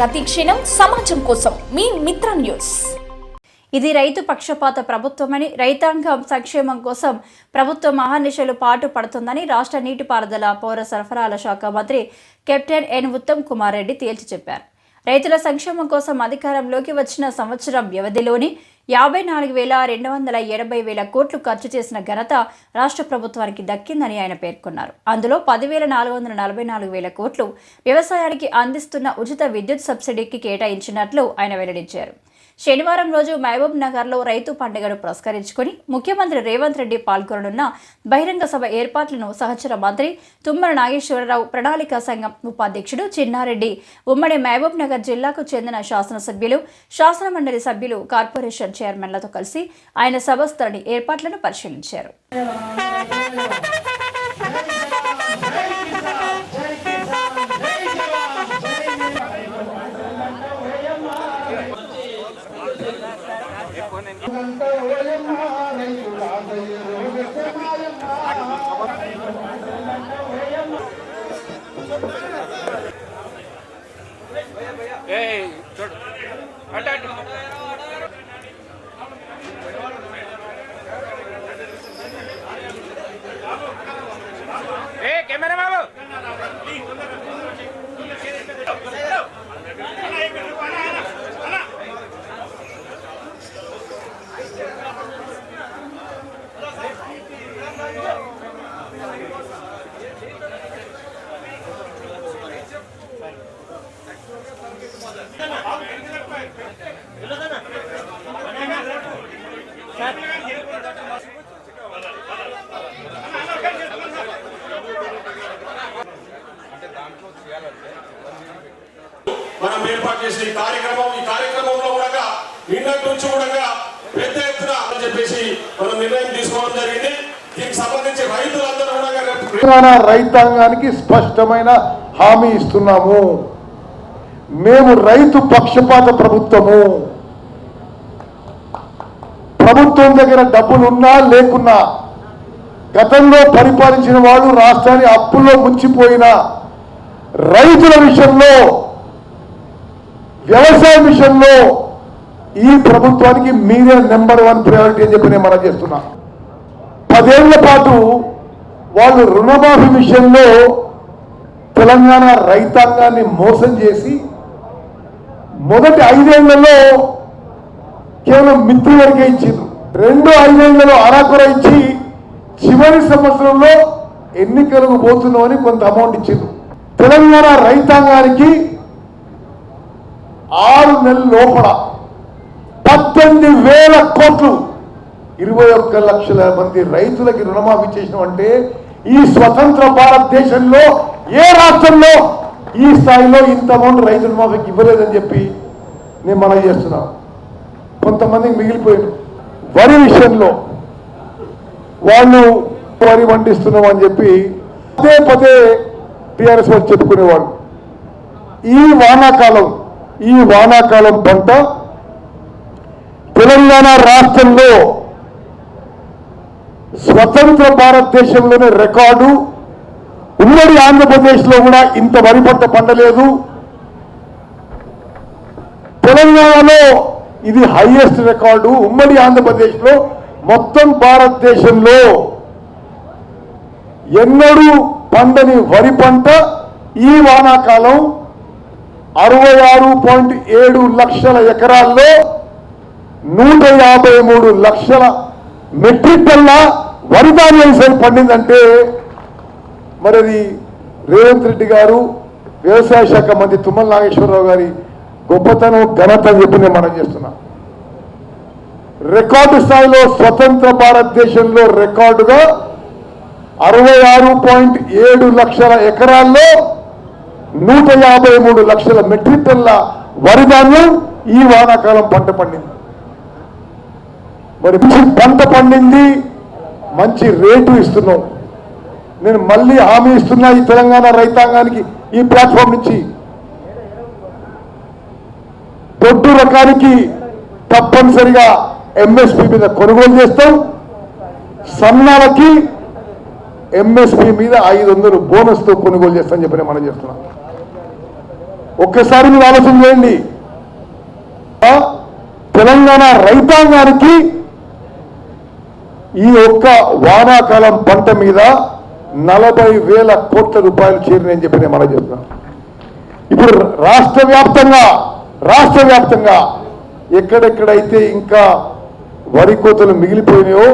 ప్రతి క్షణం సమాజం కోసం మీ మిత్ర న్యూస్. ఇది రైతు పక్షపాత ప్రభుత్వమని, రైతాంగం సంక్షేమం కోసం ప్రభుత్వం మహానిశలు పాటు పడుతుందని రాష్ట్ర నీటిపారుదల పౌర సరఫరాల శాఖ మంత్రి కెప్టెన్ ఎన్ ఉత్తమ్ కుమార్ రెడ్డి తేల్చి చెప్పారు. రైతుల సంక్షేమం కోసం అధికారంలోకి వచ్చిన సంవత్సరం వ్యవధిలోని 54,280,000 కోట్లు ఖర్చు చేసిన ఘనత రాష్ట్ర ప్రభుత్వానికి దక్కిందని ఆయన పేర్కొన్నారు. అందులో 10,444,000 కోట్లు వ్యవసాయానికి అందిస్తున్న ఉచిత విద్యుత్ సబ్సిడీకి కేటాయించినట్లు ఆయన వెల్లడించారు. శనివారం రోజు మహబూబ్ నగర్లో రైతు పండుగను పురస్కరించుకుని ముఖ్యమంత్రి రేవంత్ రెడ్డి పాల్గొననున్న బహిరంగ సభ ఏర్పాట్లను సహచర మంత్రి తుమ్మల నాగేశ్వరరావు, ప్రణాళికా సంఘం ఉపాధ్యక్షుడు చిన్నారెడ్డి, ఉమ్మడి మహబూబ్ నగర్ జిల్లాకు చెందిన శాసనసభ్యులు, శాసనమండలి సభ్యులు, కార్పొరేషన్ చైర్మన్లతో కలిసి ఆయన సభస్థలిని ఏర్పాట్లను పరిశీలించారు. कैमरा बाबू మనం ఏర్పాటు చేసిన ఈ కార్యక్రమంలో కూడా నిన్నటి నుంచి కూడా పెద్ద ఎత్తున అని చెప్పేసి మనం నిర్ణయం తీసుకోవడం జరిగింది. దీనికి సంబంధించి రైతులందరూ కూడా రైతాంగానికి స్పష్టమైన హామీ ఇస్తున్నాము. మేము రైతు పక్షపాత ప్రభుత్వము. ప్రభుత్వం దగ్గర డబ్బులున్నా లేకున్నా, గతంలో పరిపాలించిన వాళ్ళు రాష్ట్రాన్ని అప్పుల్లో ముంచిపోయిన రైతుల విషయంలో, వ్యవసాయ విషయంలో ఈ ప్రభుత్వానికి మీరే నెంబర్ 1 ప్రయారిటీ అని చెప్పి నేను మనం చేస్తున్నా. 10 ఏళ్ల పాటు వాళ్ళు రుణమాఫీ విషయంలో తెలంగాణ రైతాంగాన్ని మోసం చేసి మొదటి 5 ఏళ్లలో కేవలం మిత్రు వరకే ఇచ్చిండ్రు. 2 5 ఏళ్లలో అరాకొర ఇచ్చి చివరి సంవత్సరంలో ఎన్నికలకు పోతున్నామని కొంత అమౌంట్ ఇచ్చిండ్రు. తెలంగాణ రైతాంగానికి 6 నెలల లోపల 18,000 కోట్లు 21 లక్షల మంది రైతులకి రుణమాఫీ చేసినామంటే ఈ స్వతంత్ర భారతదేశంలో ఏ రాష్ట్రంలో ఈ స్థాయిలో ఇంత అమౌంట్ రైతు రుణమాఫీకి ఇవ్వలేదని చెప్పి నేను మనవి చేస్తున్నా. కొంతమందికి మిగిలిపోయారు. వరి విషయంలో వాళ్ళు వరి పండిస్తున్నాం అని చెప్పి పదే టీఆర్ఎస్ వాళ్ళు చెప్పుకునేవాళ్ళు. ఈ వానాకాలం పంట తెలంగాణ రాష్ట్రంలో స్వతంత్ర భారతదేశంలోనే రికార్డు. ఉమ్మడి ఆంధ్రప్రదేశ్లో కూడా ఇంత వరి పంట పండలేదు. తెలంగాణలో ఇది హైయెస్ట్ రికార్డు. ఉమ్మడి ఆంధ్రప్రదేశ్లో మొత్తం భారతదేశంలో ఎన్నడూ పండని వరి పంట ఈ వానాకాలం 66.7 లక్షల ఎకరాల్లో 153 లక్షల మెట్రిక్ టన్ల వరి ధాన్యం సరి పండిందంటే మరి అది రేవంత్ రెడ్డి గారు, వ్యవసాయ శాఖ మంత్రి తుమ్మల నాగేశ్వరరావు గారి గొప్పతనం, ఘనత అని చెప్పి నేను మనం చేస్తున్నా. రికార్డు స్థాయిలో స్వతంత్ర భారతదేశంలో రికార్డుగా 66.7 లక్షల ఎకరాల్లో 153 లక్షల మెట్రిక్ టన్ల వరి ధాన్యం ఈ వానాకాలం పంట పండింది. మరి పంట పండింది, మంచి రేటు ఇస్తున్నాం. నేను మళ్ళీ హామీ ఇస్తున్నా ఈ తెలంగాణ రైతాంగానికి ఈ ప్లాట్ఫామ్ నుంచి. దొడ్డు రకానికి తప్పనిసరిగా ఎంఎస్పీ మీద కొనుగోలు చేస్తాం. సన్నాలకి ఎంఎస్పీ మీద 500 బోనస్తో కొనుగోలు చేస్తామని చెప్పి మనం చేస్తున్నాం. ఒక్కసారి మీరు ఆలోచన చేయండి. తెలంగాణ రైతాంగానికి ఈ ఒక్క వానాకాలం పంట మీద 40,000 కోట్ల రూపాయలు చేరినాయని చెప్పి నేను మనం చెప్తున్నాను. ఇప్పుడు రాష్ట్ర వ్యాప్తంగా ఎక్కడెక్కడైతే ఇంకా వరి కోతలు మిగిలిపోయినాయో,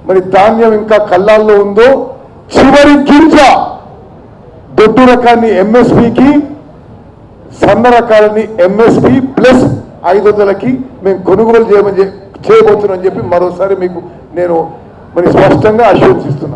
మరి ధాన్యం ఇంకా కళ్ళాల్లో ఉందో, చివరి గింజ దొడ్డు రకాన్ని ఎంఎస్పికి, సన్న రకాలని ఎంఎస్పి ప్లస్ 500కి మేము కొనుగోలు చేయబోతున్నామని చెప్పి మరోసారి మీకు నేను మరి స్పష్టంగా అష్యూరెన్స్ ఇస్తున్నాను.